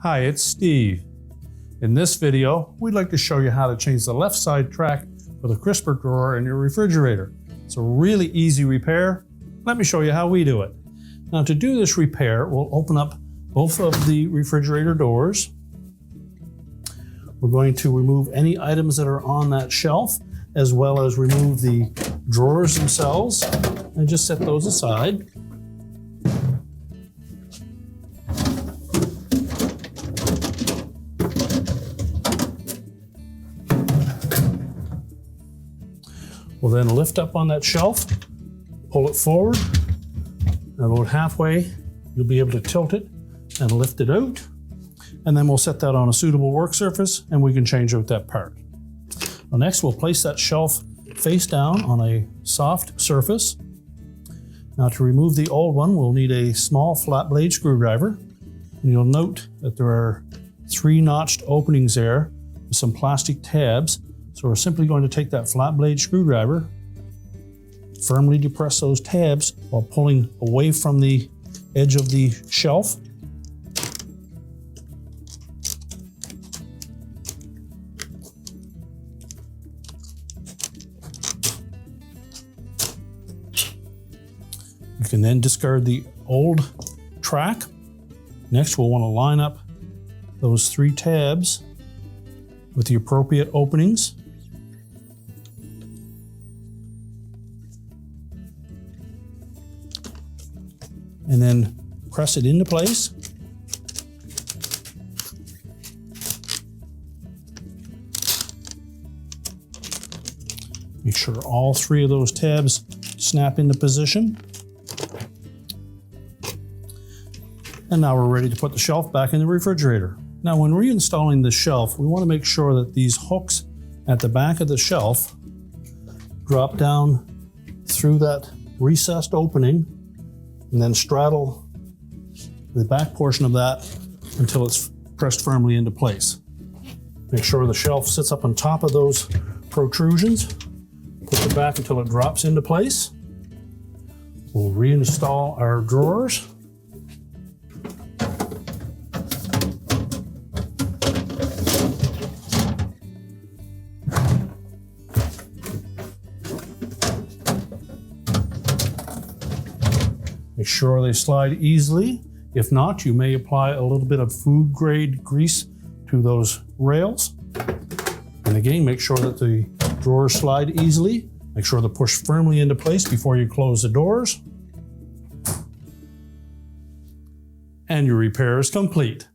Hi, it's Steve. In this video, we'd like to show you how to change the left side track for the crisper drawer in your refrigerator. It's a really easy repair. Let me show you how we do it. Now to do this repair, we'll open up both of the refrigerator doors. We're going to remove any items that are on that shelf, as well as remove the drawers themselves, and just set those aside. We'll then lift up on that shelf, pull it forward, and about halfway, you'll be able to tilt it and lift it out. And then we'll set that on a suitable work surface and we can change out that part. Well, next, we'll place that shelf face down on a soft surface. Now to remove the old one, we'll need a small flat blade screwdriver. And you'll note that there are 3 notched openings there with some plastic tabs. So we're simply going to take that flat blade screwdriver, firmly depress those tabs while pulling away from the edge of the shelf. You can then discard the old track. Next, we'll want to line up those 3 tabs with the appropriate openings. And then press it into place. Make sure all 3 of those tabs snap into position. And now we're ready to put the shelf back in the refrigerator. Now when reinstalling the shelf, we want to make sure that these hooks at the back of the shelf drop down through that recessed opening and then straddle the back portion of that until it's pressed firmly into place. Make sure the shelf sits up on top of those protrusions. Push it back until it drops into place. We'll reinstall our drawers. Make sure they slide easily. If not, you may apply a little bit of food grade grease to those rails. And again, make sure that the drawers slide easily. Make sure they're pushed firmly into place before you close the doors. And your repair is complete.